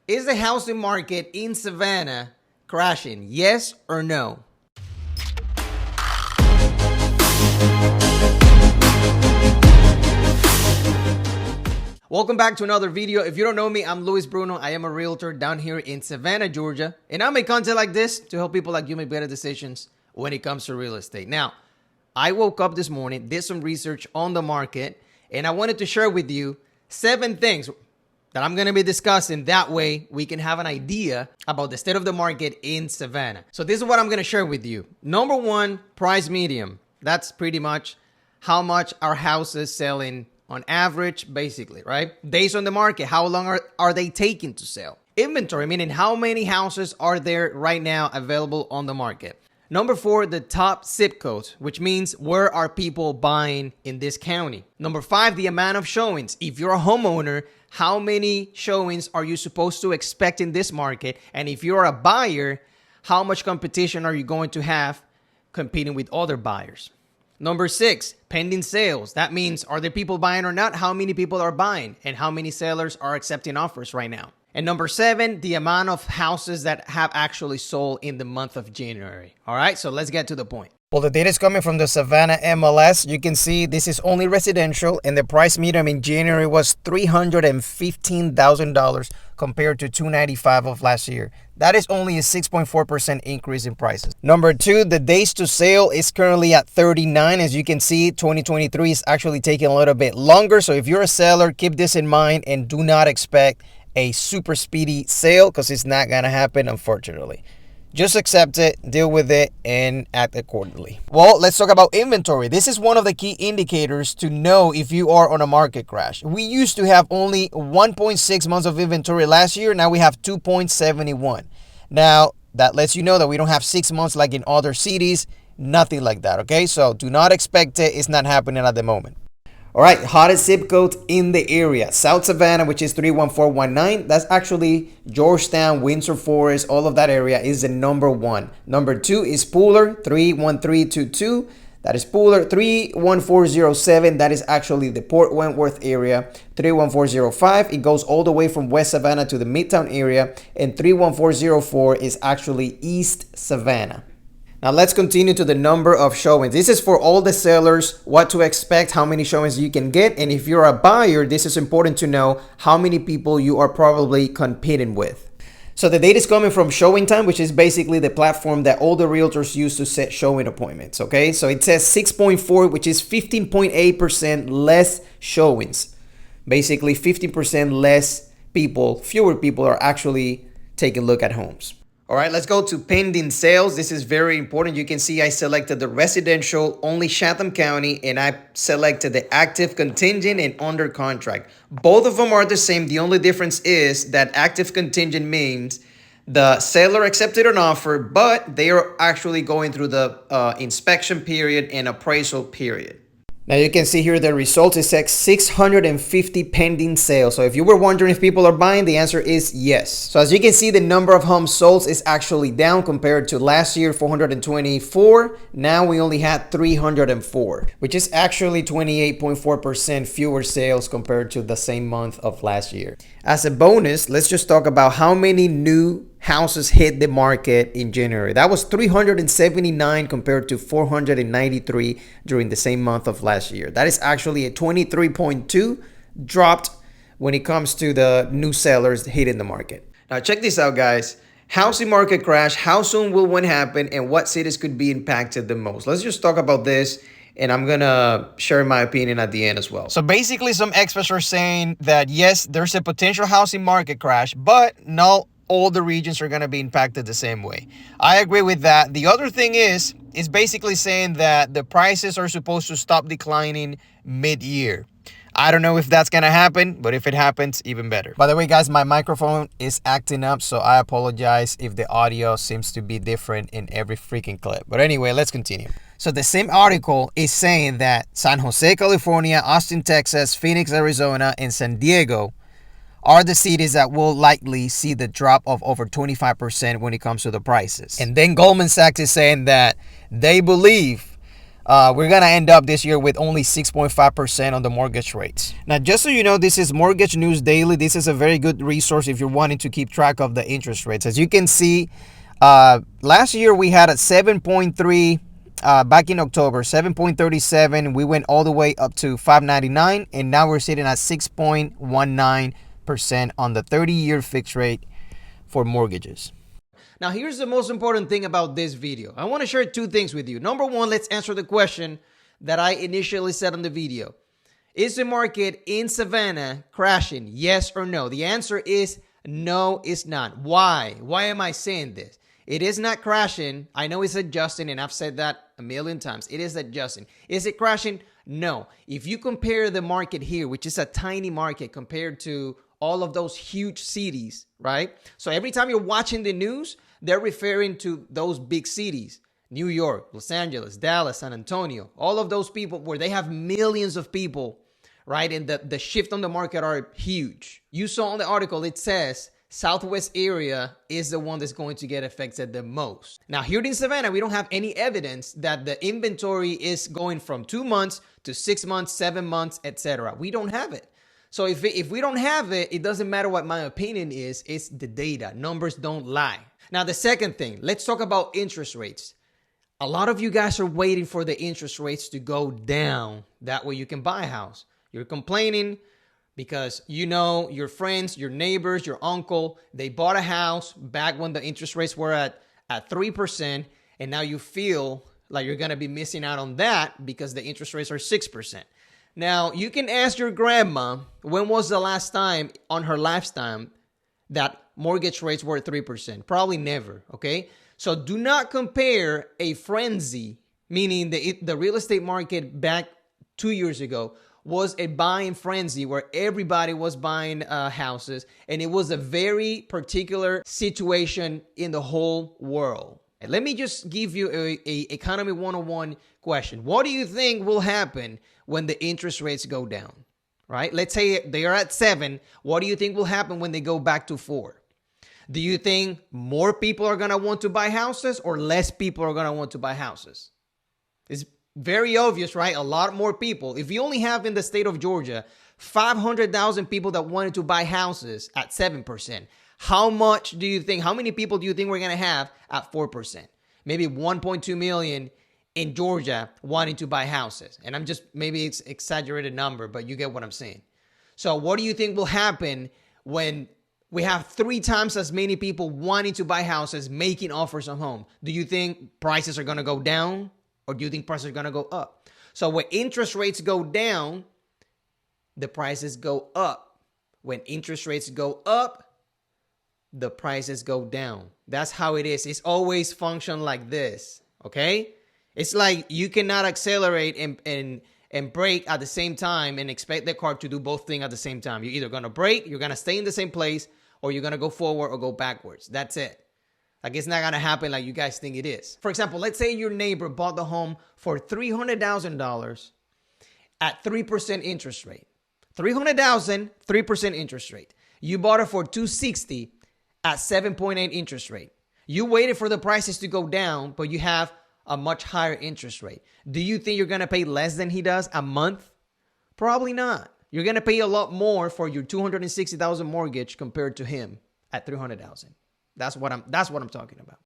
Is the housing market in Savannah crashing? Yes or no? Welcome back to another video. If you don't know me, I'm Luis Bruno. I am a realtor down here in Savannah, Georgia. And I make content like this to help people like you make better decisions when it comes to real estate. Now, I woke up this morning, did some research on the market, and I wanted to share with you 7 things that I'm going to be discussing. That way we can have an idea about the state of the market in Savannah. So this is what I'm going to share with you. Number 1, price medium. That's pretty much how much our houses selling on average, basically, right? Based on the market, how long are they taking to sell? Inventory, meaning how many houses are there right now available on the market. Number 4, the top zip codes, which means where are people buying in this county. Number 5, the amount of showings. If you're a homeowner, how many showings are you supposed to expect in this market? And if you're a buyer, how much competition are you going to have competing with other buyers? Number 6, pending sales. That means, are there people buying or not? How many people are buying? And how many sellers are accepting offers right now? And number 7, the amount of houses that have actually sold in the month of January. All right, so let's get to the point. Well, the data is coming from the Savannah MLS. You can see this is only residential, and the price median in January was $315,000 compared to $295,000 of last year. That is only a 6.4% increase in prices. Number 2, the days to sale is currently at 39. As you can see, 2023 is actually taking a little bit longer. So if you're a seller, keep this in mind and do not expect a super speedy sale because it's not going to happen, unfortunately. Just accept it, deal with it, and act accordingly. Well, let's talk about inventory. This is one of the key indicators to know if you are on a market crash. We used to have only 1.6 months of inventory last year. Now we have 2.71. Now, that lets you know that we don't have 6 months like in other cities. Nothing like that, okay? So do not expect it. It's not happening at the moment. All right, hottest zip code in the area. South Savannah, which is 31419. That's actually Georgetown, Windsor Forest, all of that area is the number 1. Number 2 is Pooler, 31322. That is Pooler. 31407. That is actually the Port Wentworth area. 31405. It goes all the way from West Savannah to the Midtown area. And 31404 is actually East Savannah. Now let's continue to the number of showings. This is for all the sellers, what to expect, how many showings you can get. And if you're a buyer, this is important to know how many people you are probably competing with. So the data is coming from Showing Time, which is basically the platform that all the realtors use to set showing appointments, okay? So it says 6.4, which is 15.8% less showings. Basically 50% less people, fewer people are actually taking a look at homes. All right, let's go to pending sales. This is very important. You can see I selected the residential, only Chatham County, and I selected the active contingent and under contract. Both of them are the same. The only difference is that active contingent means the seller accepted an offer, but they are actually going through the inspection period and appraisal period. Now you can see here the results. It says 650 pending sales. So if you were wondering if people are buying, the answer is yes. So as you can see, the number of homes sold is actually down compared to last year, 424. Now we only had 304, which is actually 28.4% fewer sales compared to the same month of last year. As a bonus, let's just talk about how many new houses hit the market in January. That was 379 compared to 493 during the same month of last year. That is actually a 23.2 dropped when it comes to the new sellers hitting the market. Now check this out, guys. Housing market crash, how soon will one happen, and what cities could be impacted the most? Let's just talk about this, and I'm gonna share my opinion at the end as well. So basically, some experts are saying that yes, there's a potential housing market crash, but no, all the regions are going to be impacted the same way. I agree with that. The other thing is basically saying that the prices are supposed to stop declining mid-year. I don't know if that's going to happen, but if it happens, even better. By the way, guys, my microphone is acting up, so I apologize if the audio seems to be different in every freaking clip. But anyway, let's continue. So the same article is saying that San Jose, California, Austin, Texas, Phoenix, Arizona, and San Diego are the cities that will likely see the drop of over 25% when it comes to the prices. And then Goldman Sachs is saying that they believe we're gonna end up this year with only 6.5% on the mortgage rates. Now, just so you know, this is Mortgage News Daily. This is a very good resource if you're wanting to keep track of the interest rates. As you can see, last year we had a 7.3 back in October, 7.37. We went all the way up to 5.99, and now we're sitting at 6.19% on the 30-year fixed rate for mortgages. Now, here's the most important thing about this video. I want to share two things with you. Number one, let's answer the question that I initially said on the video. Is the market in Savannah crashing? Yes or no? The answer is no, it's not. Why? Why am I saying this? It is not crashing. I know it's adjusting, and I've said that a million times. It is adjusting. Is it crashing? No. If you compare the market here, which is a tiny market compared to all of those huge cities, right? So every time you're watching the news, they're referring to those big cities, New York, Los Angeles, Dallas, San Antonio, all of those people where they have millions of people, right? And the shift on the market are huge. You saw in the article, it says Southwest area is the one that's going to get affected the most. Now, here in Savannah, we don't have any evidence that the inventory is going from 2 months to 6 months, 7 months, etc. We don't have it. So if we don't have it, it doesn't matter what my opinion is. It's the data. Numbers don't lie. Now, the second thing, let's talk about interest rates. A lot of you guys are waiting for the interest rates to go down. That way you can buy a house. You're complaining because you know your friends, your neighbors, your uncle, they bought a house back when the interest rates were at 3%. And now you feel like you're going to be missing out on that because the interest rates are 6%. Now, you can ask your grandma, when was the last time on her lifetime that mortgage rates were 3%? Probably never, okay? So do not compare a frenzy, meaning the real estate market back 2 years ago was a buying frenzy where everybody was buying houses, and it was a very particular situation in the whole world. And let me just give you a economy 101 question. What do you think will happen when the interest rates go down? Right? Let's say they are at 7. What do you think will happen when they go back to 4? Do you think more people are going to want to buy houses or less people are going to want to buy houses? It's very obvious, right? A lot more people. If you only have in the state of Georgia 500,000 people that wanted to buy houses at 7%, how many people do you think we're going to have at 4%? Maybe 1.2 million in Georgia wanting to buy houses. And maybe it's exaggerated number, but you get what I'm saying. So what do you think will happen when we have 3 times as many people wanting to buy houses, making offers on home? Do you think prices are going to go down, or do you think prices are going to go up? So when interest rates go down, the prices go up. When interest rates go up, the prices go down. That's how it is. It's always functioned like this, okay? It's like you cannot accelerate and brake at the same time and expect the car to do both things at the same time. You're either going to brake, you're going to stay in the same place, or you're going to go forward or go backwards. That's it. Like, it's not going to happen like you guys think it is. For example, let's say your neighbor bought the home for $300,000 at 3% interest rate. $300,000, 3% interest rate. You bought it for $260,000 at 7.8 interest rate. You waited for the prices to go down, but you have a much higher interest rate. Do you think you're going to pay less than he does a month? Probably not. You're going to pay a lot more for your $260,000 mortgage compared to him at $300,000. That's what I'm talking about.